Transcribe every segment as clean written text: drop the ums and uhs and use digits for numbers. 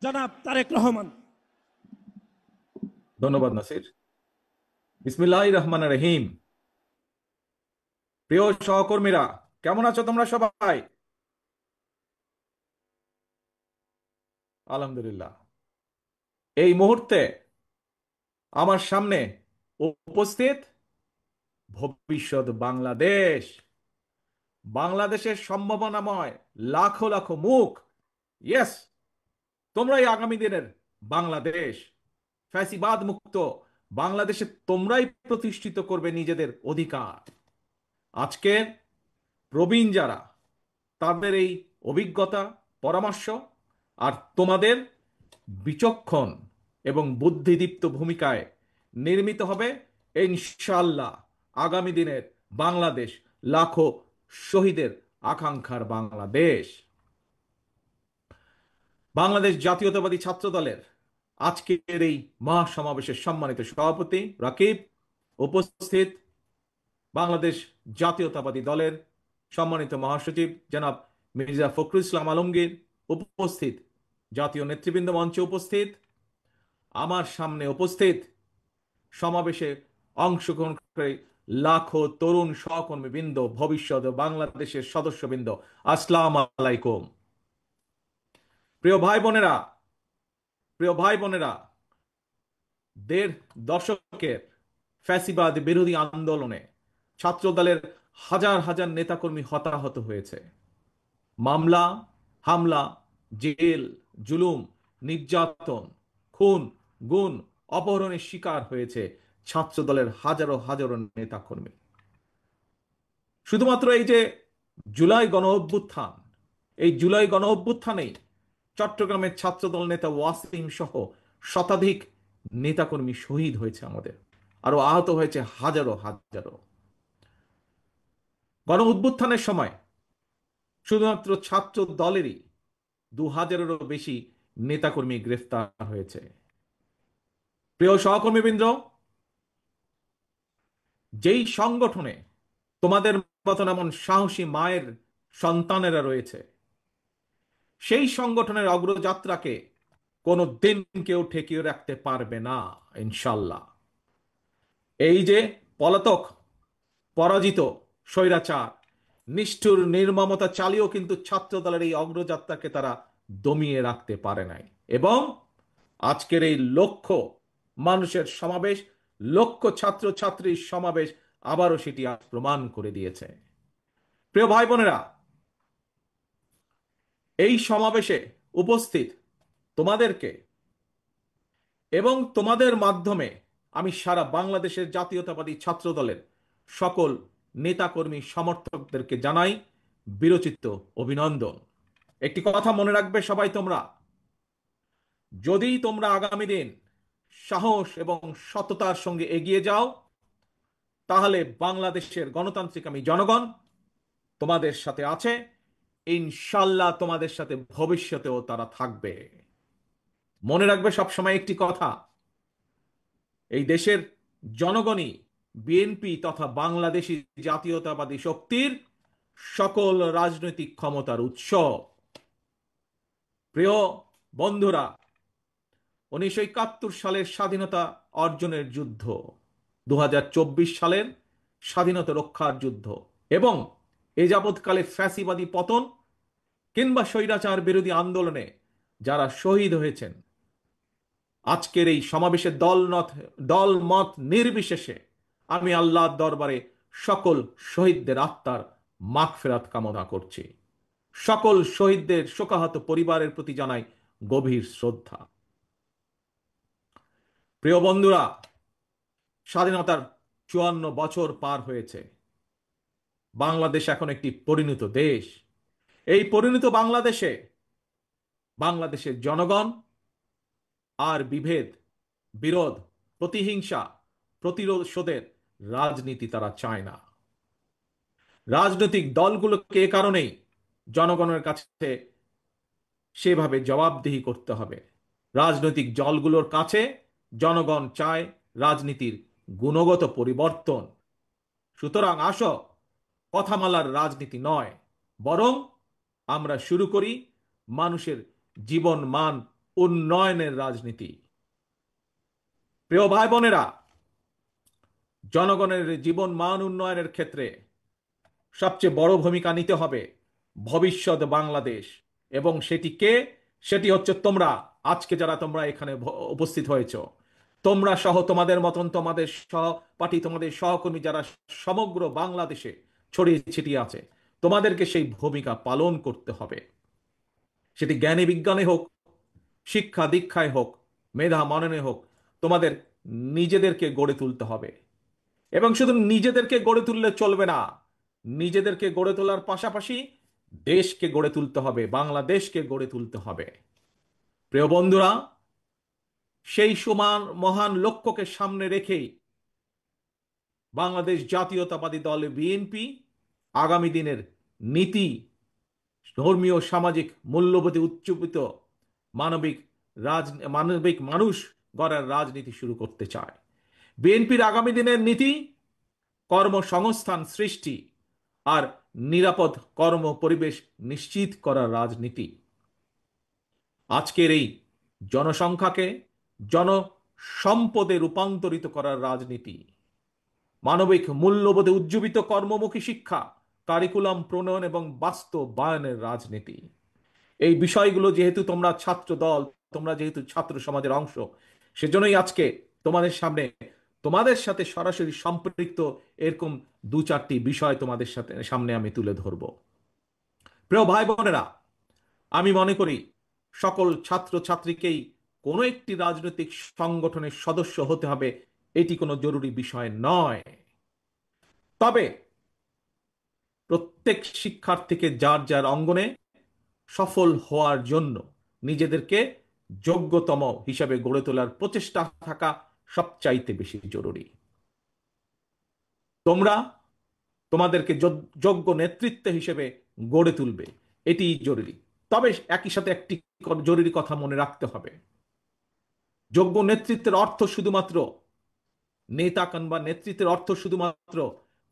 জনাব তারেক রহমান। ধন্যবাদ নাসির। বিসমিল্লাহির রহমানির রহিম। প্রিয় সহকর্মীরা, কেমন আছো তোমরা সবাই? আলহামদুলিল্লাহ। এই মুহূর্তে আমার সামনে উপস্থিত ভবিষ্যৎ বাংলাদেশ, বাংলাদেশের সম্ভাবনাময় লাখো লাখো মুখ। ইয়েস, তোমরাই আগামী দিনের বাংলাদেশ, ফ্যাসিবাদ মুক্ত বাংলাদেশে তোমরাই প্রতিষ্ঠিত করবে নিজেদের অধিকার। আজকে প্রবীণ যারা, তাদের এই অভিজ্ঞতা, পরামর্শ আর তোমাদের বিচক্ষণ এবং বুদ্ধিদীপ্ত ভূমিকায় নির্মিত হবে ইনশাআল্লাহ আগামী দিনের বাংলাদেশ, লাখো শহীদের আকাঙ্ক্ষার বাংলাদেশ। বাংলাদেশ জাতীয়তাবাদী ছাত্র দলের আজকের এই মহাসমাবেশের সম্মানিত সভাপতি রাকিব, উপস্থিত বাংলাদেশ জাতীয়তাবাদী দলের সম্মানিত মহাসচিব জনাব মির্জা ফখরুল ইসলাম আলমগীর, উপস্থিত জাতীয় নেতৃবৃন্দ, মঞ্চে উপস্থিত, আমার সামনে উপস্থিত সমাবেশে অংশগ্রহণ করে লাখো তরুণ সহকর্মীবৃন্দ, ভবিষ্যৎ বাংলাদেশের সদস্যবৃন্দ, আসসালামু আলাইকুম। প্রিয় ভাই বোনেরা, প্রিয় ভাই বোনেরা, 1.5 দশকের ফ্যাসিবাদ বিরোধী আন্দোলনে ছাত্র দলের হাজার হাজার নেতাকর্মী হতাহত হয়েছে। মামলা, হামলা, জেল, জুলুম, নির্যাতন, খুন, গুম, অপহরণের শিকার হয়েছে ছাত্র দলের হাজারো হাজারো নেতাকর্মী। শুধুমাত্র এই যে জুলাই গণ অভ্যুত্থান, এই জুলাই গণ অভ্যুত্থানেই চট্টগ্রামের ছাত্রদল নেতা ওয়াসিম সহ শতাধিক নেতাকর্মী শহীদ হয়েছে আমাদের, আরো আহত হয়েছে হাজারো হাজারো। গণ অভ্যুত্থানের সময় শুধুমাত্র ছাত্র দলেরই 2000-এরও বেশি নেতাকর্মী গ্রেফতার হয়েছে। প্রিয় সহকর্মীবৃন্দ, যেই সংগঠনে তোমাদের মতন এমন সাহসী মায়ের সন্তানেরা রয়েছে, সেই সংগঠনের অগ্রযাত্রাকে কোনো দিন কেউ ঠেকিয়ে রাখতে পারবে না ইনশাল্লাহ। এই যে পলাতক, পরাজিত স্বৈরাচার, নিষ্ঠুর নির্মমতা চালিয়েও কিন্তু ছাত্র দলের এই অগ্রযাত্রাকে তারা দমিয়ে রাখতে পারে নাই। এবং আজকের এই লক্ষ মানুষের সমাবেশ, লক্ষ ছাত্র ছাত্রীর সমাবেশ আবারও সেটি আজ প্রমাণ করে দিয়েছে। প্রিয় ভাই বোনেরা, এই সমাবেশে উপস্থিত তোমাদেরকে এবং তোমাদের মাধ্যমে আমি সারা বাংলাদেশের জাতীয়তাবাদী ছাত্র দলের সকল নেতাকর্মী সমর্থকদেরকে জানাই বিরচিত অভিনন্দন। একটি কথা মনে রাখবে সবাই তোমরা, যদি তোমরা আগামী দিন সাহস এবং সততার সঙ্গে এগিয়ে যাও, তাহলে বাংলাদেশের গণতান্ত্রিক আমি জনগণ তোমাদের সাথে আছে, ইনশাল্লাহ তোমাদের সাথে ভবিষ্যতেও তারা থাকবে। মনে রাখবে সবসময় একটি কথা, এই দেশের জনগণই বিএনপি তথা বাংলাদেশী জাতীয়তাবাদী শক্তির সকল রাজনৈতিক ক্ষমতার উৎস। প্রিয় বন্ধুরা, 1971 সালের স্বাধীনতা অর্জনের যুদ্ধ, 2024 সালের স্বাধীনতা রক্ষার যুদ্ধ এবং এ যাবৎকালে ফ্যাসিবাদী পতন কিংবা স্বৈরাচার বিরোধী আন্দোলনে যারা শহীদ হয়েছেন, আজকের এই সমাবেশে দল মত নির্বিশেষে আমি আল্লাহর দরবারে সকল শহীদদের আত্মার মাগফিরাত কামনা করছি। সকল শহীদদের শোকাহত পরিবারের প্রতি জানাই গভীর শ্রদ্ধা। প্রিয় বন্ধুরা, স্বাধীনতার 54 বছর পার হয়েছে। বাংলাদেশ এখন একটি পরিণত দেশ। এই পরিণত বাংলাদেশে বাংলাদেশের জনগণ আর বিভেদ, বিরোধ, প্রতিহিংসা, প্রতিশোধের রাজনীতি তারা চায় না। রাজনৈতিক দলগুলোকে এ কারণেই জনগণের কাছে সেভাবে জবাবদিহি করতে হবে। রাজনৈতিক দলগুলোর কাছে জনগণ চায় রাজনীতির গুণগত পরিবর্তন। সুতরাং আসো, কথামালার রাজনীতি নয়, বরং আমরা শুরু করি মানুষের জীবন মান উন্নয়নের রাজনীতি। প্রিয় ভাই বোনেরা, জনগণের জীবন মান উন্নয়নের ক্ষেত্রে সবচেয়ে বড় ভূমিকা নিতে হবে ভবিষ্যৎ বাংলাদেশ। এবং সেটি কে? সেটি হচ্ছে তোমরা, আজকে যারা তোমরা এখানে উপস্থিত হয়েছো, তোমরা সহ তোমাদের মতন তোমাদের সহপাঠী, তোমাদের সহকর্মী যারা সমগ্র বাংলাদেশে ছড়িয়ে ছিটিয়ে আছে, তোমাদেরকে সেই ভূমিকা পালন করতে হবে। সেটি জ্ঞানে বিজ্ঞানে হোক, শিক্ষা দীক্ষায় হোক, মেধা মননে হোক, তোমাদের নিজেদেরকে গড়ে তুলতে হবে। এবং শুধু নিজেদেরকে গড়ে তুললে চলবে না, নিজেদেরকে গড়ে তোলার পাশাপাশি দেশকে গড়ে তুলতে হবে, বাংলাদেশকে গড়ে তুলতে হবে। প্রিয় বন্ধুরা, সেই সমান মহান লক্ষ্যকে সামনে রেখেই বাংলাদেশ জাতীয়তাবাদী দল বিএনপি আগামী দিনের নীতি, ধর্মীয় সামাজিক মূল্যবোধে উজ্জীবিত মানবিক মানবিক মানুষ গড়ার রাজনীতি শুরু করতে চায়। বিএনপির আগামী দিনের নীতি কর্মসংস্থান সৃষ্টি আর নিরাপদ কর্ম পরিবেশ নিশ্চিত করার রাজনীতি। আজকের এই জনসংখ্যাকে জনসম্পদে রূপান্তরিত করার রাজনীতি, মানবিক মূল্যবোধে উজ্জীবিত কর্মমুখী শিক্ষা, কারিকুলাম প্রণয়ন এবং বাস্তবায়নের রাজনীতি। এই বিষয়গুলো যেহেতু তোমরা ছাত্র দল, তোমরা যেহেতু ছাত্র সমাজের অংশ, সেজন্যই আজকে তোমাদের সামনে, তোমাদের সাথে সরাসরি সম্পৃক্ত এরকম দু চারটি বিষয় তোমাদের সামনে আমি তুলে ধরব। প্রিয় ভাই বোনেরা, আমি মনে করি সকল ছাত্র ছাত্রীকেই কোনো একটি রাজনৈতিক সংগঠনের সদস্য হতে হবে, এটি কোনো জরুরি বিষয় নয়। তবে প্রত্যেক শিক্ষার্থীকে যার যার অঙ্গনে সফল হওয়ার জন্য নিজেদেরকে যোগ্যতম হিসাবে গড়ে তোলার প্রচেষ্টা থাকা সবচাইতে বেশি জরুরি। তোমরা তোমাদেরকে যোগ্য নেতৃত্ব হিসেবে গড়ে তুলবে, এটি জরুরি। তবে একই সাথে একটি জরুরি কথা মনে রাখতে হবে, যোগ্য নেতৃত্বের অর্থ শুধুমাত্র নেতা কিংবা নেতৃত্বের অর্থ শুধুমাত্র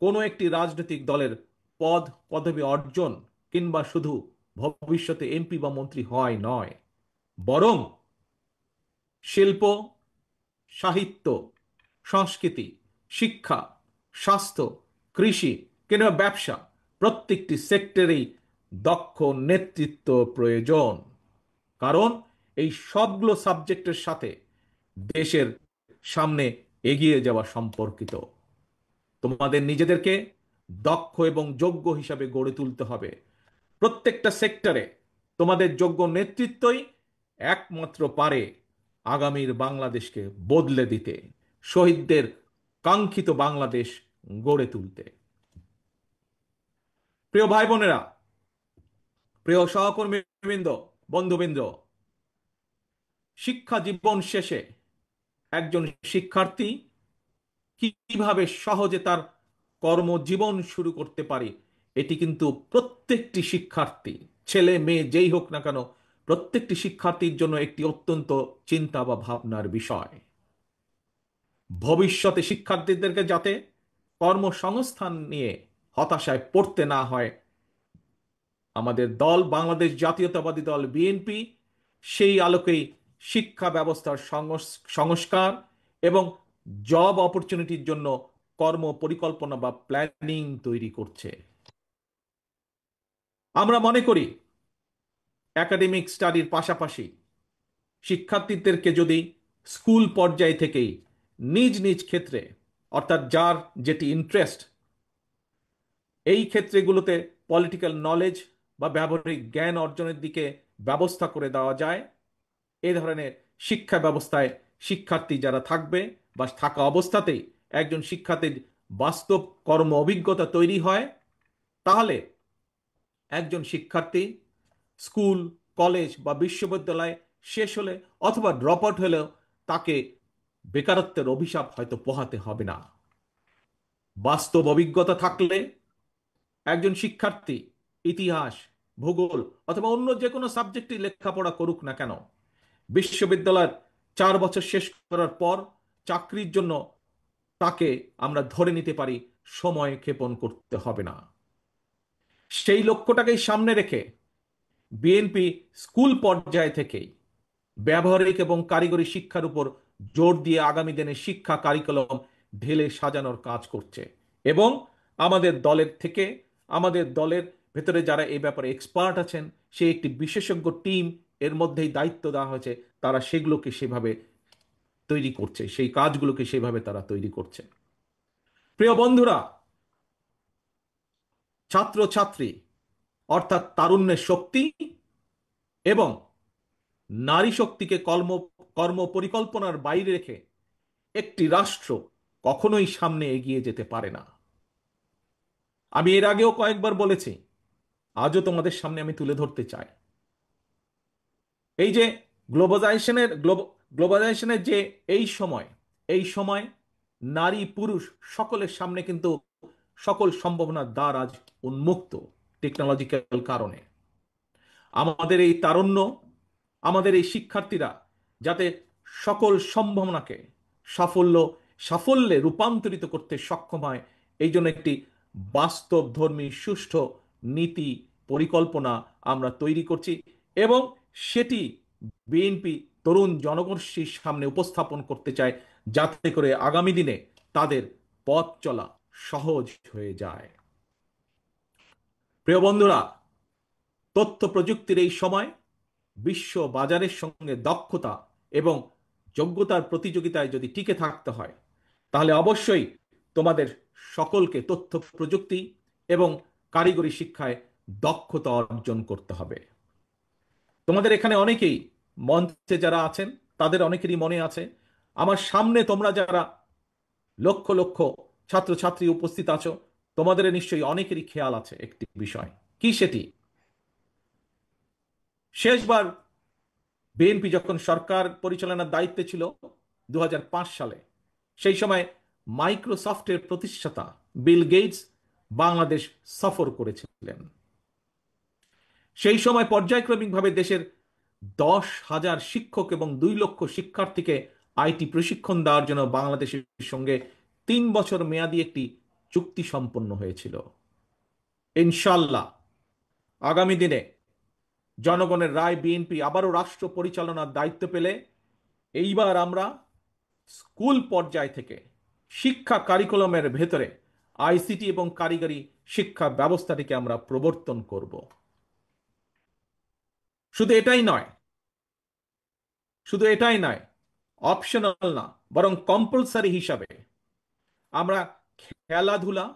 কোনো একটি রাজনৈতিক দলের পদ পদবি অর্জন কিংবা শুধু ভবিষ্যতে এমপি বা মন্ত্রী হয় নয়, বরং শিল্প, সাহিত্য, সংস্কৃতি, শিক্ষা, স্বাস্থ্য, কৃষি কিংবা ব্যবসা, প্রত্যেকটি সেক্টরেই দক্ষ নেতৃত্ব প্রয়োজন। কারণ এই সবগুলো সাবজেক্টের সাথে দেশের সামনে এগিয়ে যাওয়া সম্পর্কিত। তোমাদের নিজেদেরকে দক্ষ এবং যোগ্য হিসাবে গড়ে তুলতে হবে। প্রত্যেকটা সেক্টরে তোমাদের যোগ্য নেতৃত্বই একমাত্র পারে আগামীর বাংলাদেশকে বদলে দিতে, শহীদদের কাঙ্ক্ষিত বাংলাদেশ গড়ে তুলতে। প্রিয় ভাই বোনেরা, প্রিয় সহকর্মীবৃন্দ, বন্ধুবৃন্দ, শিক্ষা জীবন শেষে একজন শিক্ষার্থী কিভাবে সহজে তার কর্মজীবন শুরু করতে পারে, এটি কিন্তু প্রত্যেকটি শিক্ষার্থী, ছেলে মেয়ে যেই হোক না কেন, প্রত্যেকটি শিক্ষার্থীর জন্য একটি অত্যন্ত চিন্তা বা ভাবনার বিষয়। ভবিষ্যতে শিক্ষার্থীদেরকে যাতে কর্মসংস্থান নিয়ে হতাশায় পড়তে না হয়, আমাদের দল বাংলাদেশ জাতীয়তাবাদী দল বিএনপি সেই আলোকেই শিক্ষা ব্যবস্থার সংস্কার এবং জব অপরচুনিটির জন্য কর্ম পরিকল্পনা বা প্ল্যানিং তৈরি করছে। আমরা মনে করি একাডেমিক স্টাডির পাশাপাশি শিক্ষার্থীদেরকে যদি স্কুল পর্যায় থেকেই নিজ নিজ ক্ষেত্রে, অর্থাৎ যার যেটি ইন্টারেস্ট, এই ক্ষেত্রগুলোতে পলিটিক্যাল নলেজ বা ব্যবহারিক জ্ঞান অর্জনের দিকে ব্যবস্থা করে দেওয়া যায়, এ ধরনের শিক্ষা ব্যবস্থায় শিক্ষার্থী যারা থাকবে বা থাকা অবস্থাতেই একজন শিক্ষার্থীর বাস্তব কর্ম অভিজ্ঞতা তৈরি হয়, তাহলে একজন শিক্ষার্থী স্কুল, কলেজ বা বিশ্ববিদ্যালয় শেষ হলে অথবা ড্রপ আউট হলেও তাকে বেকারত্বের অভিশাপ হয়তো পোহাতে হবে না। বাস্তব অভিজ্ঞতা থাকলে একজন শিক্ষার্থী ইতিহাস, ভূগোল অথবা অন্য যে কোনো সাবজেক্টে লেখাপড়া করুক না কেন, বিশ্ববিদ্যালয়ের 4 বছর শেষ করার পর চাকরির জন্য তাকে আমরা ধরে নিতে পারি সময় ক্ষেপণ করতে হবে না। সেই লক্ষ্যটাকেই সামনে রেখে বিএনপি স্কুল পর্যায় থেকেই ব্যবহারিক এবং কারিগরি শিক্ষার উপর জোর দিয়ে আগামী দিনে শিক্ষা কারিকুলাম ঢেলে সাজানোর কাজ করছে। এবং আমাদের দলের ভেতরে যারা এই ব্যাপারে এক্সপার্ট আছেন, সে একটি বিশেষজ্ঞ টিম এর মধ্যেই দায়িত্ব দেওয়া হয়েছে, তারা সেগুলোকে সেভাবে তৈরি করছে, সেই কাজগুলোকে সেভাবে তারা তৈরি করছে। প্রিয় বন্ধুরা, ছাত্রছাত্রী অর্থাৎ তারুণ্যের শক্তি এবং নারী শক্তিকে কর্ম পরিকল্পনার বাইরে রেখে একটি রাষ্ট্র কখনোই সামনে এগিয়ে যেতে পারে না। আমি এর আগেও কয়েকবার বলেছি, আজও তোমাদের সামনে আমি তুলে ধরতে চাই। এই যে গ্লোবালাইজেশনের যে এই সময় নারী পুরুষ সকলের সামনে কিন্তু সকল সম্ভাবনার দ্বার আজ উন্মুক্ত টেকনোলজিক্যাল কারণে। আমাদের এই তারুণ্য, আমাদের এই শিক্ষার্থীরা যাতে সকল সম্ভাবনাকে সাফল্যে রূপান্তরিত করতে সক্ষম হয়, এই জন্য একটি বাস্তবধর্মী সুষ্ঠু নীতি পরিকল্পনা আমরা তৈরি করছি এবং সেটি বিএনপি তরুণ জনগোষ্ঠীর সামনে উপস্থাপন করতে চায়, যাতে করে আগামী দিনে তাদের পথ চলা সহজ হয়ে যায়। প্রিয় বন্ধুরা, তথ্য প্রযুক্তির এই সময় বিশ্ব বাজারের সঙ্গে দক্ষতা এবং যোগ্যতার প্রতিযোগিতায় যদি টিকে থাকতে হয়, তাহলে অবশ্যই তোমাদের সকলকে তথ্য প্রযুক্তি এবং কারিগরি শিক্ষায় দক্ষতা অর্জন করতে হবে। তোমাদের এখানে অনেকেই মঞ্চে যারা আছেন, তাদের অনেকেরই মনে আছে, আমার সামনে তোমরা যারা লক্ষ লক্ষ ছাত্রছাত্রী উপস্থিত আছো, তোমাদের নিশ্চয়ই অনেকেরই খেয়াল আছে একটি বিষয়। কি সেটি? শেষবার বিএনপি যখন সরকার পরিচালনার দায়িত্বে ছিল 2005 সালে, সেই সময় মাইক্রোসফটের প্রতিষ্ঠাতা বিল গেটস বাংলাদেশ সফর করেছিলেন। সেই সময় পর্যায়ক্রমিকভাবে দেশের 10,000 শিক্ষক এবং 2 লক্ষ শিক্ষার্থীকে আইটি প্রশিক্ষণ দেওয়ার জন্য বাংলাদেশের সঙ্গে 3 বছর মেয়াদী একটি চুক্তি সম্পন্ন হয়েছিল। ইনশাল্লাহ আগামী দিনে জনগণের রায় বিএনপি আবারও রাষ্ট্র পরিচালনার দায়িত্ব পেলে এইবার আমরা স্কুল পর্যায় থেকে শিক্ষা কারিকুলামের ভেতরে আইসিটি এবং কারিগরি শিক্ষা ব্যবস্থাটিকে আমরা প্রবর্তন করব। শুধু এটাই নয়, অপশনাল না, বরং কম্পালসারি হিসাবে আমরা খেলাধুলা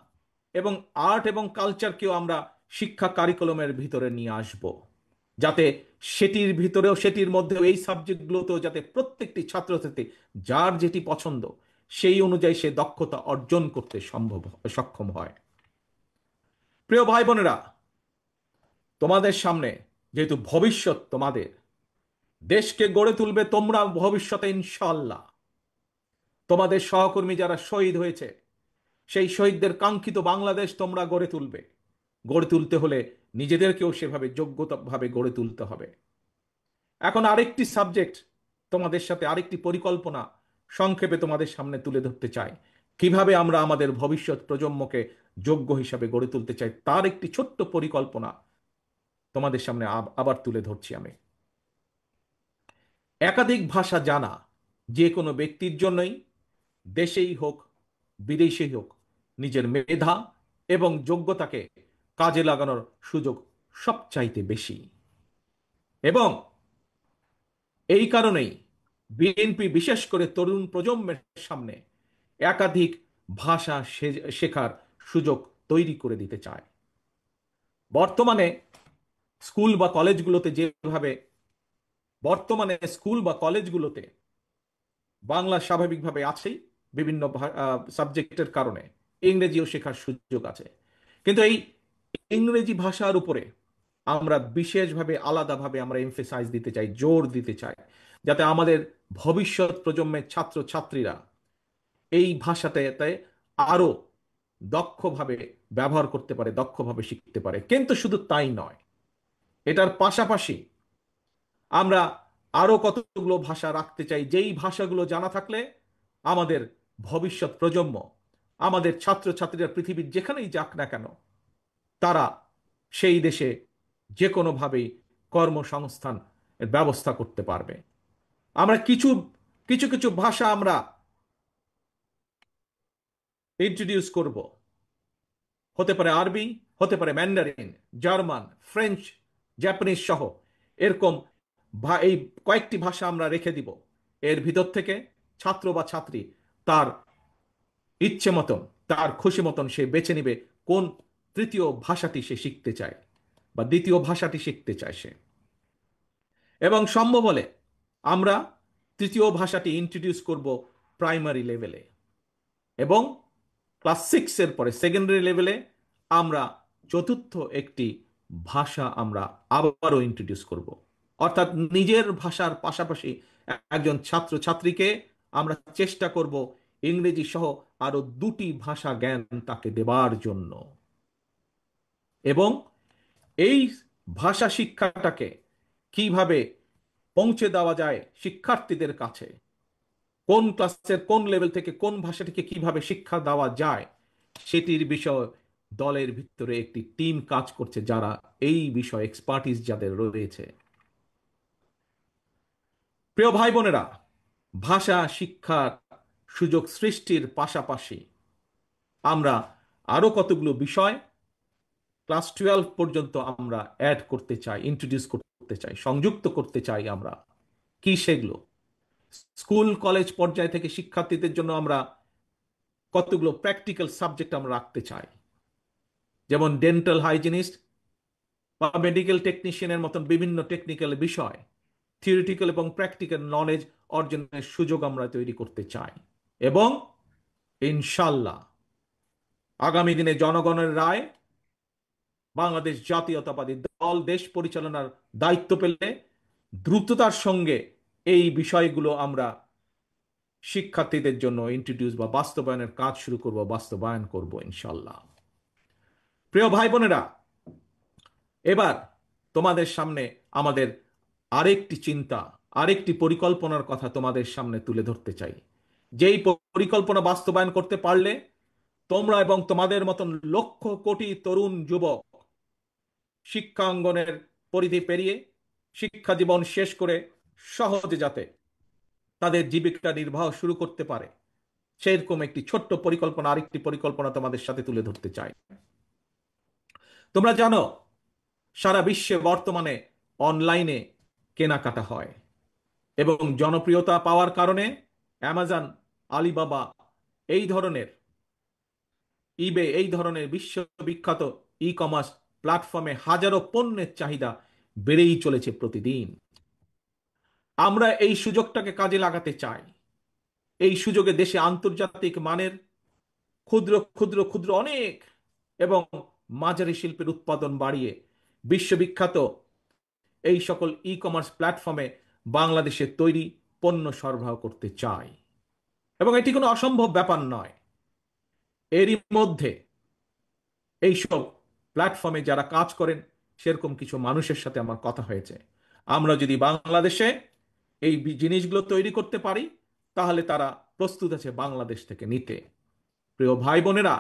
এবং আর্ট এবং কালচারকেও আমরা শিক্ষা কারিকুলামের ভিতরে নিয়ে আসব, যাতে সেটির মধ্যেও এই সাবজেক্টগুলোতেও যাতে প্রত্যেকটি ছাত্রছাত্রী যার যেটি পছন্দ সেই অনুযায়ী সে দক্ষতা অর্জন করতে সক্ষম হয়। প্রিয় ভাই বোনেরা, তোমাদের সামনে যেহেতু ভবিষ্যৎ, তোমাদের দেশকে গড়ে তুলবে তোমরা ভবিষ্যতে ইনশাআল্লাহ। তোমাদের সহকর্মী যারা শহীদ হয়েছে, সেই শহীদদের কাঙ্ক্ষিত বাংলাদেশ তোমরা গড়ে তুলতে হলে নিজেদেরকেও সেভাবে যোগ্যতাভাবে গড়ে তুলতে হবে। এখন আরেকটি সাবজেক্ট, তোমাদের সাথে আরেকটি পরিকল্পনা সংক্ষেপে তোমাদের সামনে তুলে ধরতে চাই। কিভাবে আমরা আমাদের ভবিষ্যৎ প্রজন্মকে যোগ্য হিসাবে গড়ে তুলতে চাই, তার একটি ছোট্ট পরিকল্পনা তোমাদের সামনে আবার তুলে ধরছি আমি। একাধিক ভাষা জানা যে কোনো ব্যক্তির জন্যই, দেশেই হোক বিদেশেই হোক, নিজের মেধা এবং যোগ্যতাকে কাজে লাগানোর সুযোগ সবচাইতে বেশি। এবং এই কারণেই বিএনপি বিশেষ করে তরুণ প্রজন্মের সামনে একাধিক ভাষা শেখার সুযোগ তৈরি করে দিতে চায়। বর্তমানে স্কুল বা কলেজগুলোতে বাংলা স্বাভাবিকভাবে আছেই, বিভিন্ন সাবজেক্টের কারণে ইংরেজিও শেখার সুযোগ আছে। কিন্তু এই ইংরেজি ভাষার উপরে আমরা বিশেষভাবে আলাদাভাবে আমরা এমফেসাইজ দিতে চাই, জোর দিতে চাই, যাতে আমাদের ভবিষ্যৎ প্রজন্মের ছাত্রছাত্রীরা এই ভাষাটাতে আরো দক্ষভাবে ব্যবহার করতে পারে, দক্ষভাবে শিখতে পারে। কিন্তু শুধু তাই নয়, এটার পাশাপাশি আমরা আরো কতগুলো ভাষা রাখতে চাই, যেই ভাষাগুলো জানা থাকলে আমাদের ভবিষ্যৎ প্রজন্ম, আমাদের ছাত্রছাত্রীরা পৃথিবীর যেখানেই যাক না কেন, তারা সেই দেশে যে কোনোভাবেই কর্মসংস্থান এর ব্যবস্থা করতে পারবে। আমরা কিছু কিছু কিছু ভাষা আমরা ইন্ট্রোডিউস করব, হতে পারে আরবি, হতে পারে ম্যান্ডারিন, জার্মান, ফ্রেঞ্চ, জাপানিজ সহ এরকম এই কয়েকটি ভাষা আমরা রেখে দিব। এর ভিতর থেকে ছাত্র বা ছাত্রী তার ইচ্ছে মতন, তার খুশি মতন সে বেছে নিবে কোন তৃতীয় ভাষাটি সে শিখতে চায় বা দ্বিতীয় ভাষাটি শিখতে চায় সে। এবং সম্ভব হলে আমরা তৃতীয় ভাষাটি ইন্ট্রোডিউস করব প্রাইমারি লেভেলে, এবং ক্লাস 6-এর পরে সেকেন্ডারি লেভেলে আমরা চতুর্থ একটি ভাষা আমরা আবারও ইন্ট্রোডিউস করব। অর্থাৎ নিজের ভাষার পাশাপাশি একজন ছাত্র ছাত্রীকে আমরা চেষ্টা করব ইংরেজি সহ আরো দুটি ভাষা জ্ঞান তাকে দেবার জন্য। এবং এই ভাষা শিক্ষাটাকে কিভাবে পৌঁছে দেওয়া যায় শিক্ষার্থীদের কাছে, কোন ক্লাসের কোন লেভেল থেকে কোন ভাষাটিকে কিভাবে শিক্ষা দেওয়া যায়, সেটির বিষয় দলের ভিতরে একটি টিম কাজ করছে, যারা এই বিষয়ে এক্সপার্টিস যাদের রয়েছে। প্রিয় ভাই বোনেরা, ভাষা শিক্ষার সুযোগ সৃষ্টির পাশাপাশি আমরা আরো কতগুলো বিষয় ক্লাস 12 পর্যন্ত আমরা অ্যাড করতে চাই, ইন্ট্রোডিউস করতে চাই, সংযুক্ত করতে চাই। আমরা কি সেগুলো? স্কুল কলেজ পর্যায় থেকে শিক্ষার্থীদের জন্য আমরা কতগুলো প্র্যাকটিক্যাল সাবজেক্ট আমরা রাখতে চাই, যেমন ডেন্টাল হাইজিনিস্ট বা মেডিকেল টেকনিশিয়ানের মতন বিভিন্ন টেকনিক্যাল বিষয়, থিওরিটিক্যাল এবং প্র্যাকটিক্যাল নলেজ অর্জনের সুযোগ আমরা তৈরি করতে চাই। এবং ইনশাল্লাহ আগামী দিনে জনগণের রায়, বাংলাদেশ জাতীয়তাবাদী দল দেশ পরিচালনার দায়িত্ব পেলে দ্রুততার সঙ্গে এই বিষয়গুলো আমরা শিক্ষার্থীদের জন্য ইন্ট্রোডিউস বা বাস্তবায়নের কাজ শুরু করব, বাস্তবায়ন করব ইনশাল্লাহ। প্রিয় ভাই বোনেরা, এবার তোমাদের সামনে আমাদের আরেকটি চিন্তা, আরেকটি পরিকল্পনার কথা তোমাদের সামনে তুলে ধরতে চাই। যেই পরিকল্পনা বাস্তবায়ন করতে পারলে তোমরা এবং তোমাদের মতন লক্ষ কোটি তরুণ যুবক শিক্ষাঙ্গনের পরিধি পেরিয়ে শিক্ষা জীবন শেষ করে সহজে যাতে তাদের জীবিকা নির্বাহ শুরু করতে পারে, সেরকম একটি ছোট্ট পরিকল্পনা, আরেকটি পরিকল্পনা তোমাদের সাথে তুলে ধরতে চাই। তোমরা জানো সারা বিশ্বে বর্তমানে অনলাইনে কেনাকাটা হয়, এবং জনপ্রিয়তা পাওয়ার কারণে অ্যামাজন, আলিবাবা এই ধরনের, ইবে এই ধরনের বিশ্ববিখ্যাত ই কমার্স প্ল্যাটফর্মে হাজারো পণ্যের চাহিদা বেড়েই চলেছে প্রতিদিন। আমরা এই সুযোগটাকে কাজে লাগাতে চাই। এই সুযোগে দেশে আন্তর্জাতিক মানের ক্ষুদ্র ক্ষুদ্র ক্ষুদ্র অনেক এবং মাঝারি শিল্পের উৎপাদন বাড়িয়ে বিশ্ববিখ্যাত এই সকল ই কমার্স প্ল্যাটফর্মে বাংলাদেশের তৈরি পণ্য সরবরাহ করতে চাই। এবং এটি কোনো অসম্ভব ব্যাপার নয়। এরই মধ্যে এইসব প্ল্যাটফর্মে যারা কাজ করেন সেরকম কিছু মানুষের সাথে আমার কথা হয়েছে। আমরা যদি বাংলাদেশে এই জিনিসগুলো তৈরি করতে পারি, তাহলে তারা প্রস্তুত আছে বাংলাদেশ থেকে নিতে। প্রিয় ভাই বোনেরা,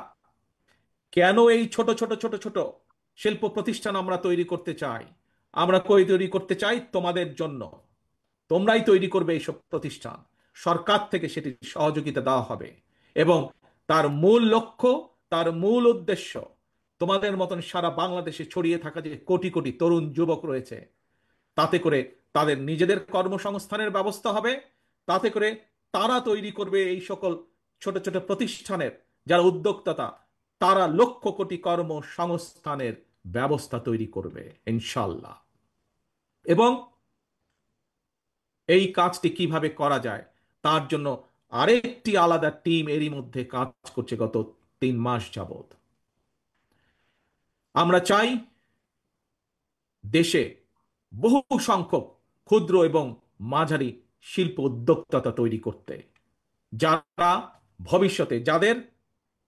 কেন এই ছোট ছোট ছোট ছোট শিল্প প্রতিষ্ঠান আমরা তৈরি করতে চাই? আমরা তৈরি করতে চাই তোমাদের জন্য। তোমরাই তৈরি করবে এইসব প্রতিষ্ঠান, সরকার থেকে সেটির সহযোগিতা দেওয়া হবে। এবং তার মূল লক্ষ্য, তার মূল উদ্দেশ্য, তোমাদের মতন সারা বাংলাদেশে ছড়িয়ে থাকা যে কোটি কোটি তরুণ যুবক রয়েছে, তাতে করে তাদের নিজেদের কর্মসংস্থানের ব্যবস্থা হবে। তাতে করে তারা তৈরি করবে এই সকল ছোট ছোট প্রতিষ্ঠানের যারা উদ্যোক্তা, তারা লক্ষ কোটি কর্মসংস্থানের ব্যবস্থা তৈরি করবে ইনশাল্লাহ। এবং এই কাজটি কিভাবে করা যায় তার জন্য আরেকটি আলাদা টিম এরই মধ্যে কাজ করছে গত 3 মাস যাবত। আমরা চাই দেশে বহু সংখ্যক ক্ষুদ্র এবং মাঝারি শিল্প উদ্যোক্তা তৈরি করতে, যারা ভবিষ্যতে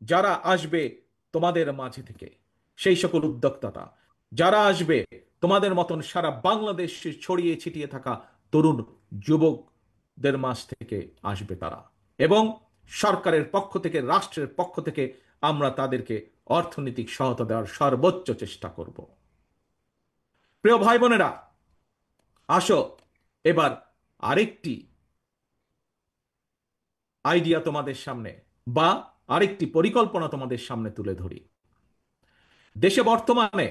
যারা আসবে তোমাদের মাঝে থেকে, সেই সকল উদ্যোক্তা যারা আসবে তোমাদের মতন সারা বাংলাদেশে ছড়িয়ে ছিটিয়ে থাকা তরুণ যুবকদের মাঝ থেকে আসবে তারা। এবং সরকারের পক্ষ থেকে, রাষ্ট্রের পক্ষ থেকে আমরা তাদেরকে অর্থনৈতিক সহায়তা দেওয়ার সর্বোচ্চ চেষ্টা করব। প্রিয় ভাই বোনেরা, আসো এবার আরেকটি আইডিয়া তোমাদের সামনে বা আরেকটি পরিকল্পনা তোমাদের সামনে তুলে ধরি। দেশে বর্তমানে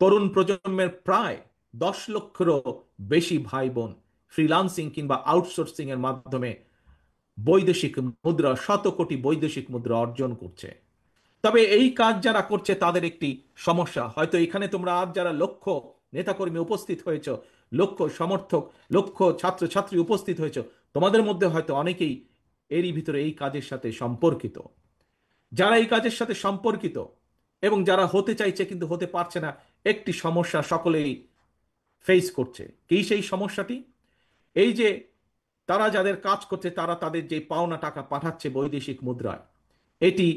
তরুণ প্রজন্মের প্রায় 10 লক্ষেরও বেশি ভাই বোন ফ্রিল্যান্সিং কিংবা আউটসোর্সিং এর মাধ্যমে বৈদেশিক মুদ্রা, শত কোটি বৈদেশিক মুদ্রা অর্জন করছে। তবে এই কাজ যারা করছে তাদের একটি সমস্যা, হয়তো এখানে তোমরা আজ যারা লক্ষ নেতাকর্মী উপস্থিত হয়েছ, লক্ষ সমর্থক, লক্ষ ছাত্রছাত্রী উপস্থিত হয়েছ, তোমাদের মধ্যে হয়তো অনেকেই এরই ভিতরে এই কাজের সাথে সম্পর্কিত। যারা এই কাজের সাথে সম্পর্কিত এবং যারা হতে চাইছে কিন্তু হতে পারছে না, একটি সমস্যা সকলেই ফেস করছে। কি সেই সমস্যাটি? এই যে তারা যাদের কাজ করছে তারা তাদের যে পাওনা টাকা পাঠাচ্ছে বৈদেশিক মুদ্রায়, এটি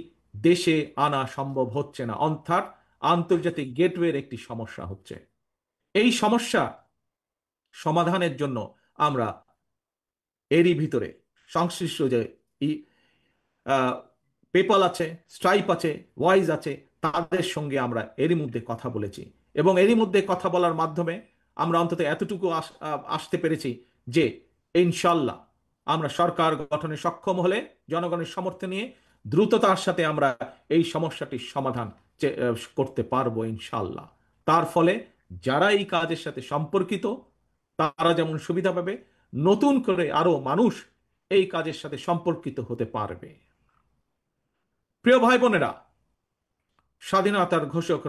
দেশে আনা সম্ভব হচ্ছে না, অর্থাৎ আন্তর্জাতিক গেটওয়ের একটি সমস্যা হচ্ছে। এই সমস্যা সমাধানের জন্য আমরা এরই ভিতরে সংশ্লিষ্ট যে পেপাল আছে, স্ট্রাইপ আছে, ওয়াইজ আছে, তাদের সঙ্গে আমরা এরই মধ্যে কথা বলেছি এবং এরই মধ্যে কথা বলার মাধ্যমে আমরা অন্তত এতটুকু আসতে পেরেছি যে ইনশাল্লাহ আমরা সরকার গঠনে সক্ষম হলে জনগণের সমর্থন নিয়ে দ্রুততার সাথে আমরা এই সমস্যাটির সমাধান করতে পারবো ইনশাল্লাহ। তার ফলে যারা এই কাজের সাথে সম্পর্কিত তারা যেমন সুবিধা পাবে, নতুন করে আরো মানুষ এই কাজের সাথে সম্পর্কিত হতে পারবে। প্রিয় ভাই বোনেরা, স্বাধীনতার ঘোষক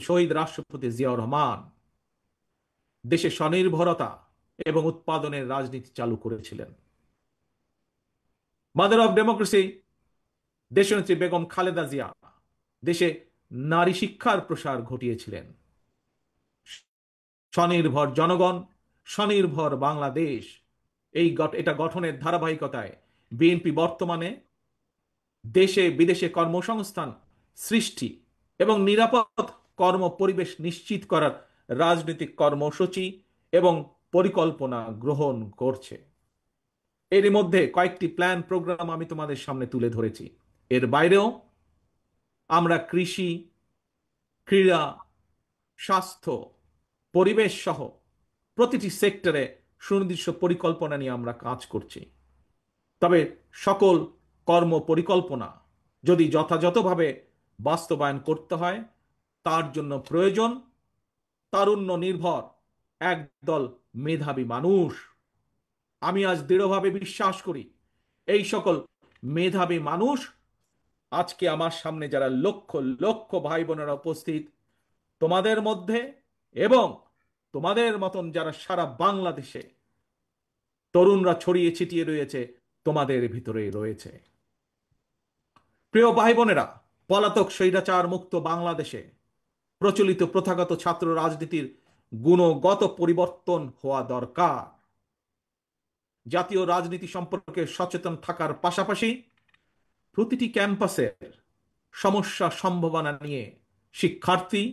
শহীদ রাষ্ট্রপতি জিয়াউর রহমান দেশে স্বনির্ভরতা এবং উৎপাদনের রাজনীতি চালু করেছিলেন। মাদার অফ ডেমোক্রেসি দেশনেত্রী বেগম খালেদা জিয়া দেশে নারী শিক্ষার প্রসার ঘটিয়েছিলেন। স্বনির্ভর জনগণ, স্বনির্ভর বাংলাদেশ, এটা গঠনের ধারাবাহিকতায় বিএনপি বর্তমানে দেশে বিদেশে কর্মসংস্থান সৃষ্টি এবং নিরাপদ কর্ম পরিবেশ নিশ্চিত করার রাজনৈতিক কর্মসূচি এবং পরিকল্পনা গ্রহণ করছে। এর মধ্যে কয়েকটি প্ল্যান প্রোগ্রাম আমি তোমাদের সামনে তুলে ধরেছি। এর বাইরেও আমরা কৃষি, ক্রীড়া, স্বাস্থ্য, পরিবেশ সহ প্রতিটি সেক্টরে সুনির্দিষ্ট পরিকল্পনা নিয়ে আমরা কাজ করছি। তবে সকল কর্ম পরিকল্পনা যদি যথাযথভাবে বাস্তবায়ন করতে হয় তার জন্য প্রয়োজন তারুণ্য নির্ভর একদল মেধাবী মানুষ। আমি আজ দৃঢ়ভাবে বিশ্বাস করি এই সকল মেধাবী মানুষ আজকে আমার সামনে যারা লক্ষ লক্ষ ভাই বোনেরা উপস্থিত তোমাদের মধ্যে এবং তোমাদের মতন যারা সারা বাংলাদেশে তরুণরা ছড়িয়ে ছিটিয়ে রয়েছে তোমাদের ভিতরে রয়েছে। প্রিয় ভাই বোনেরা, পলাতক স্বৈরাচার মুক্ত বাংলাদেশে প্রচলিত প্রথাগত ছাত্র রাজনীতির গুণগত পরিবর্তন হওয়া দরকার। জাতীয় রাজনীতি সম্পর্কে সচেতন থাকার পাশাপাশি প্রতিটি ক্যাম্পাসের সমস্যা সম্ভাবনা নিয়ে শিক্ষার্থী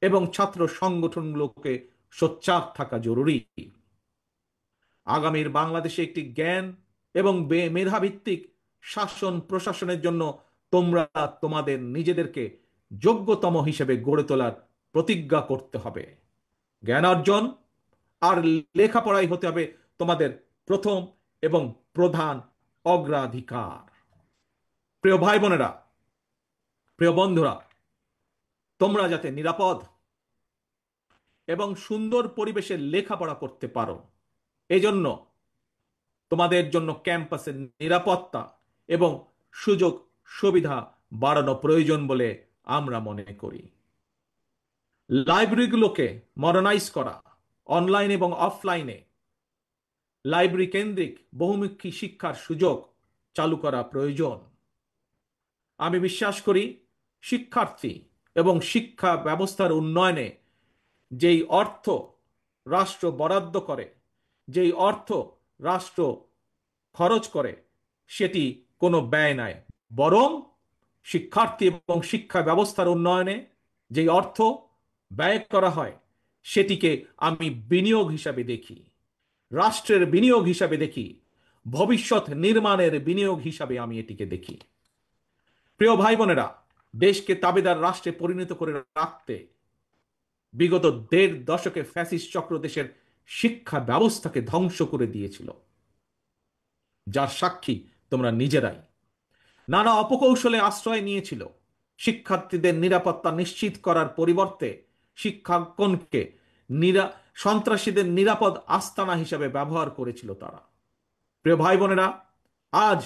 এবং ছাত্র সংগঠনগুলোকে সোচ্চার থাকা জরুরি। আগামীর বাংলাদেশে একটি জ্ঞান এবং মেধাভিত্তিক শাসন প্রশাসনের জন্য তোমরা তোমাদের নিজেদেরকে যোগ্যতম হিসেবে গড়ে তোলার প্রতিজ্ঞা করতে হবে। জ্ঞান অর্জন আর লেখাপড়াই হতে হবে তোমাদের প্রথম এবং প্রধান অগ্রাধিকার। প্রিয় ভাই বোনেরা, প্রিয় বন্ধুরা, তোমরা যাতে নিরাপদ এবং সুন্দর পরিবেশে লেখাপড়া করতে পারো এজন্য তোমাদের জন্য ক্যাম্পাসের নিরাপত্তা এবং সুযোগ সুবিধা বাড়ানো প্রয়োজন বলে আমরা মনে করি। লাইব্রেরিগুলোকে মডার্নাইজ করা, অনলাইন এবং অফলাইনে লাইব্রেরি কেন্দ্রিক বহুমুখী শিক্ষার সুযোগ চালু করা প্রয়োজন। আমি বিশ্বাস করি শিক্ষার্থী এবং শিক্ষা ব্যবস্থার উন্নয়নে যেই অর্থ রাষ্ট্র বরাদ্দ করে, যেই অর্থ রাষ্ট্র খরচ করে, সেটি কোনো ব্যয় নয়, বরং শিক্ষার্থী এবং শিক্ষা ব্যবস্থার উন্নয়নে যেই অর্থ ব্যয় করা হয় সেটিকে আমি বিনিয়োগ হিসাবে দেখি, রাষ্ট্রের বিনিয়োগ হিসাবে দেখি, ভবিষ্যৎ নির্মাণের বিনিয়োগ হিসাবে আমি এটিকে দেখি। প্রিয় ভাই বোনেরা, দেশকে তাবেদার রাষ্ট্রে পরিণত করে রাখতে বিগত ১.৫ দশকে ফ্যাসিস্ট চক্র দেশের শিক্ষা ব্যবস্থাকে ধ্বংস করে দিয়েছিল, যার সাক্ষী তোমরা নিজেরাই। নানা অপকৌশলে আশ্রয় নিয়েছিল। শিক্ষার্থীদের নিরাপত্তা নিশ্চিত করার পরিবর্তে শিক্ষাঙ্গনকে সন্ত্রাসীদের নিরাপদ আস্তানা হিসেবে ব্যবহার করেছিল তারা। প্রিয় ভাই বোনেরা, আজ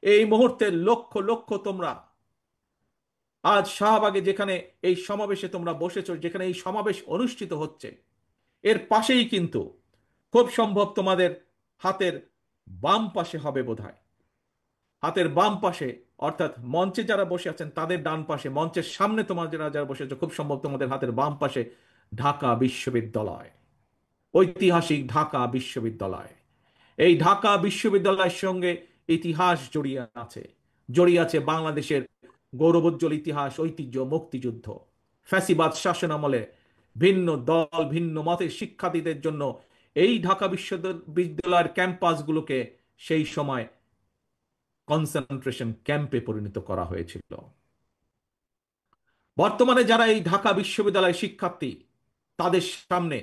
এই মুহূর্তে লক্ষ লক্ষ তোমরা আজ শাহবাগে যেখানে এই সমাবেশে তোমরা বসেছো, যেখানে এই সমাবেশ অনুষ্ঠিত হচ্ছে, এর পাশেই কিন্তু খুব সম্ভব তোমাদের হাতের বাম পাশে হবে বোধহয়, হাতের বাম পাশে অর্থাৎ মঞ্চে যারা বসে আছেন তাদের ডান পাশে, মঞ্চের সামনে তোমার যারা যারা বসে আছো খুব সম্ভব তোমাদের হাতের বাম পাশে ঢাকা বিশ্ববিদ্যালয়, ঐতিহাসিক ঢাকা বিশ্ববিদ্যালয়। এই ঢাকা বিশ্ববিদ্যালয়ের সঙ্গে ইতিহাস জড়িয়ে আছে বাংলাদেশের গৌরবোজ্জ্বল ইতিহাস, ঐতিহ্য, মুক্তিযুদ্ধ। ফ্যাসিবাদ শাসনামলে ভিন্ন দল ভিন্ন মতের শিক্ষার্থীদের জন্য এই ঢাকা বিশ্ববিদ্যালয়ের ক্যাম্পাসগুলোকে সেই সময় কনসেন্ট্রেশন ক্যাম্পে পরিণত করা হয়েছিল। বর্তমানে যারা এই ঢাকা বিশ্ববিদ্যালয়ের শিক্ষার্থী, তাদের সামনে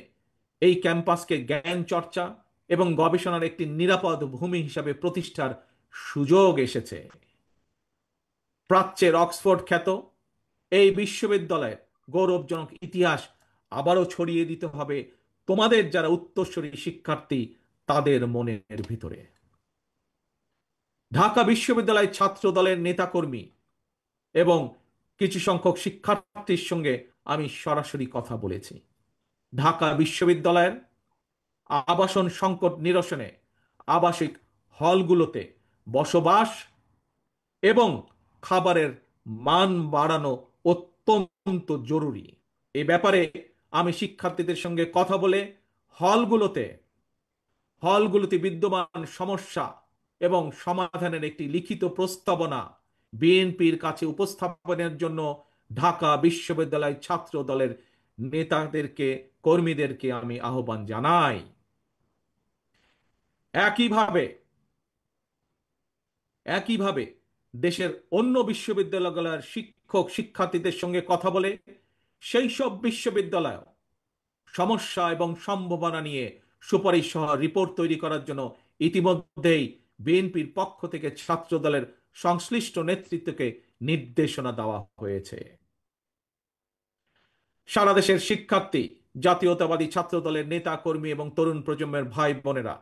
এই ক্যাম্পাসকে জ্ঞান চর্চা এবং গবেষণার একটি নিরাপদ ভূমি হিসাবে প্রতিষ্ঠার সুযোগ এসেছে। প্রাচ্যের অক্সফোর্ড খ্যাত এই বিশ্ববিদ্যালয়ের গৌরবজনক ইতিহাস আবারও ছড়িয়ে দিতে হবে তোমাদের যারা উত্তরসূরি শিক্ষার্থী তাদের মনের ভিতরে। ঢাকা বিশ্ববিদ্যালয় ছাত্র দলের নেতাকর্মী এবং কিছু সংখ্যক শিক্ষার্থীর সঙ্গে আমি সরাসরি কথা বলেছি। ঢাকা বিশ্ববিদ্যালয়ের আবাসন সংকট নিরসনে আবাসিক হলগুলোতে বসবাস এবং খাবারের মান বাড়ানো অত্যন্ত জরুরি। এ ব্যাপারে আমি শিক্ষার্থীদের সঙ্গে কথা বলে হলগুলোতে হলগুলোতে বিদ্যমান সমস্যা এবং সমাধানের একটি লিখিত প্রস্তাবনা বিএনপির কাছে উপস্থাপনের জন্য ঢাকা বিশ্ববিদ্যালয় ছাত্র দলের নেতাদেরকে, কর্মীদেরকে আমি আহ্বান জানাই। একইভাবে একইভাবে দেশের অন্য বিশ্ববিদ্যালয়গুলোর শিক্ষক শিক্ষার্থীদের সঙ্গে কথা বলে সেই সব বিশ্ববিদ্যালয় সমস্যা এবং সম্ভাবনা নিয়ে সুপারিশ সহ রিপোর্ট তৈরি করার জন্য ইতিমধ্যেই বিএনপির পক্ষ থেকে ছাত্র দলের সংশ্লিষ্ট নেতৃত্বকে নির্দেশনা দেওয়া হয়েছে। সারা দেশের শিক্ষার্থী, জাতীয়তাবাদী ছাত্র দলের নেতা কর্মী এবং তরুণ প্রজন্মের ভাই বোনেরা,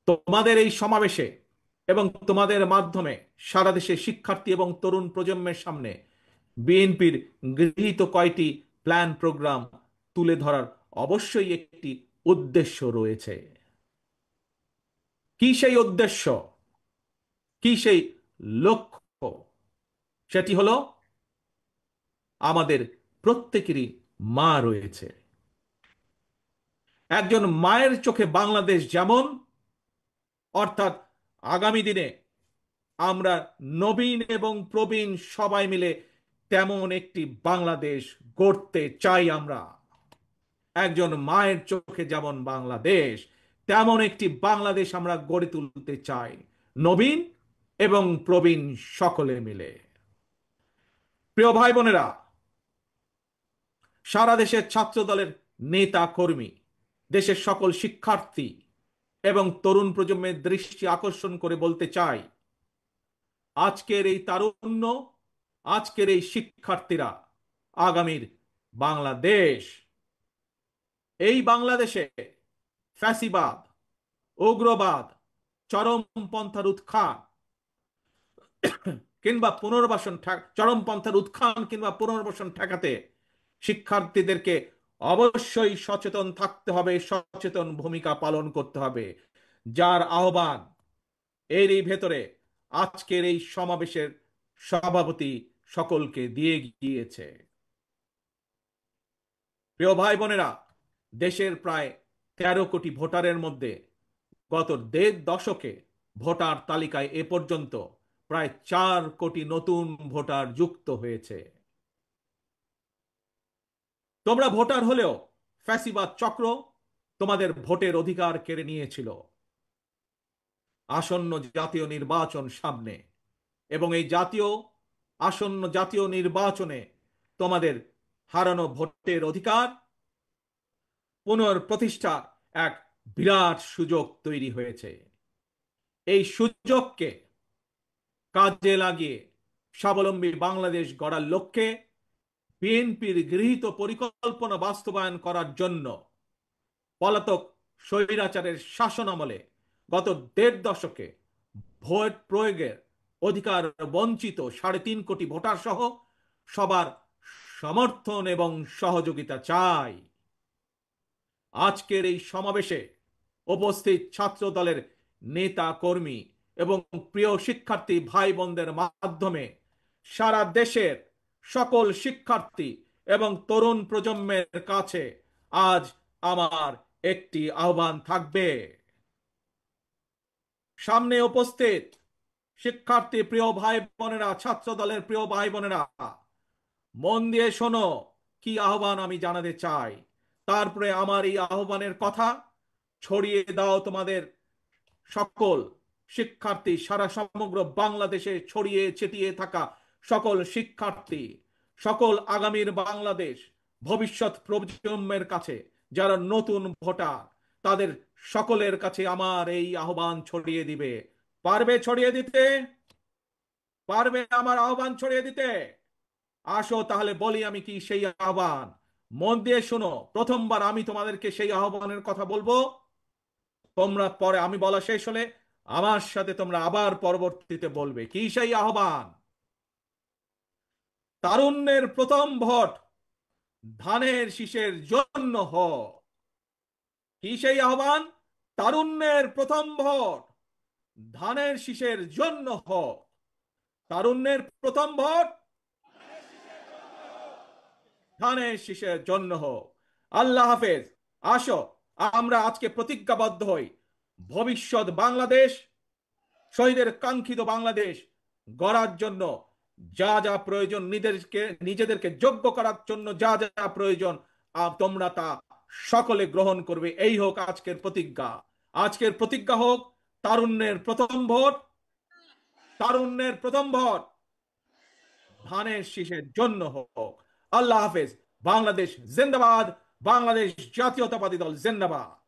তোমাদের এই সমাবেশে এবং তোমাদের মাধ্যমে সারা দেশের শিক্ষার্থী এবং তরুণ প্রজন্মের সামনে বিএনপির গৃহীত কয়টি প্ল্যান প্রোগ্রাম তুলে ধরার অবশ্যই একটি উদ্দেশ্য রয়েছে। কি সেই উদ্দেশ্য, কি সেই লক্ষ্য? সেটি হলো আমাদের প্রত্যেকেরই মা রয়েছে। একজন মায়ের চোখে বাংলাদেশ যেমন, অর্থাৎ আগামী দিনে আমরা নবীন এবং প্রবীণ সবাই মিলে তেমন একটি বাংলাদেশ গড়তে চাই। আমরা একজন মায়ের চোখে যেমন বাংলাদেশ, তেমন একটি বাংলাদেশ আমরা গড়ে তুলতে চাই, নবীন এবং প্রবীণ সকলে মিলে। প্রিয় ভাই বোনেরা, সারা দেশের ছাত্র দলের নেতা কর্মী, দেশের সকল শিক্ষার্থী এবং তরুণ প্রজন্মের দৃষ্টি আকর্ষণ করে বলতে চাই, আজকের এই তারুণ্য, আজকের এই শিক্ষার্থীরা আগামীর বাংলাদেশ। এই বাংলাদেশে ফ্যাসিবাদ, উগ্রবাদ, চরমপন্থার উত্থান কিংবা পুনর্বাসন চরমপন্থার উত্থান কিংবা পুনর্বাসন ঠেকাতে শিক্ষার্থীদেরকে অবশ্যই সচেতন থাকতে হবে, সচেতন ভূমিকা পালন করতে হবে, যার আহ্বান এরই ভেতরে আজকের এই সমাবেশের সভাপতি সকলকে দিয়ে গিয়েছে। প্রিয় ভাই বোনেরা, দেশের প্রায় 13 কোটি ভোটারের মধ্যে গত 1.5 দশকে ভোটার তালিকায় এ পর্যন্ত প্রায় 4 কোটি নতুন ভোটার যুক্ত হয়েছে। তোমরা ভোটার হলেও ফ্যাসিবাদ চক্র তোমাদের ভোটের অধিকার কেড়ে নিয়েছিল। আসন্ন জাতীয় নির্বাচন সামনে এবং এই আসন্ন জাতীয় নির্বাচনে তোমাদের হারানো ভোটের অধিকার পুনঃপ্রতিষ্ঠার এক বিরাট সুযোগ তৈরি হয়েছে। এই সুযোগকে কাজে লাগিয়ে স্বাবলম্বী বাংলাদেশ গড়ার লক্ষ্যে বিএনপির গৃহীত পরিকল্পনা বাস্তবায়ন করার জন্য পলাতক স্বৈরাচারের শাসনামলে গত ১.৫ দশকে ভোট প্রয়োগের অধিকার বঞ্চিত ৩.৫ কোটি ভোটার সহ সবার সমর্থন এবং সহযোগিতা চাই। আজকের এই সমাবেশে উপস্থিত ছাত্র দলের নেতা কর্মী এবং প্রিয় শিক্ষার্থী ভাই বোনদের মাধ্যমে সারা দেশের সকল শিক্ষার্থী এবং তরুণ প্রজন্মের কাছে আজ আমার একটি আহ্বান থাকবে। সামনে উপস্থিত শিক্ষার্থী প্রিয় ভাই বোনেরা, ছাত্র দলের প্রিয় ভাই বোনেরা, মন দিয়ে শোনো কি আহ্বান আমি জানাতে চাই। তারপরে আমার এই আহ্বানের কথা ছড়িয়ে দাও তোমাদের সকল শিক্ষার্থী, সারা সমগ্র বাংলাদেশে ছড়িয়ে ছিটিয়ে থাকা সকল শিক্ষার্থী, সকল আগামীর বাংলাদেশ ভবিষ্যৎ প্রজন্মের কাছে যারা নতুন ভোটার, তাদের সকলের কাছে আমার এই আহ্বান ছড়িয়ে দিবে। পারবে ছড়িয়ে দিতে? পারবে আমার আহ্বান ছড়িয়ে দিতে? আসো তাহলে বলি আমি কি সেই আহ্বান। মন দিয়ে শোনো, প্রথমবার আমি তোমাদেরকে সেই আহ্বানের কথা বলবো, তোমরা পরে আমি বলা শেষ হলে আমার সাথে তোমরা আবার পরবর্তীতে বলবে। কি সেই আহ্বান? তারুণ্যের প্রথম ভোট ধানের শীষের জন্য হোক। কি সেই আহ্বান? তারুণ্যের প্রথম ভোট ধানের শীষের জন্য হোক। তারুণ্যের প্রথম ভোট ধানের শীষের জন্য হোক। আল্লাহ হাফেজ। আসো আমরা আজকে প্রতিজ্ঞাবদ্ধ হই, ভবিষ্যৎ বাংলাদেশ, শহীদের কাঙ্ক্ষিত বাংলাদেশ গড়ার জন্য যা যা প্রয়োজন, নিজেদেরকে যোগ্য করার জন্য যা যা প্রয়োজন তোমরা তা সকলে গ্রহণ করবে। এই হোক আজকের প্রতিজ্ঞা। আজকের প্রতিজ্ঞা হোক তারুণ্যের প্রথম ভোট, তারুণ্যের প্রথম ভোট ধানের শীষের জন্য হোক। আল্লাহ হাফেজ। বাংলাদেশ জিন্দাবাদ। বাংলাদেশ জাতীয়তাবাদী দল জিন্দাবাদ।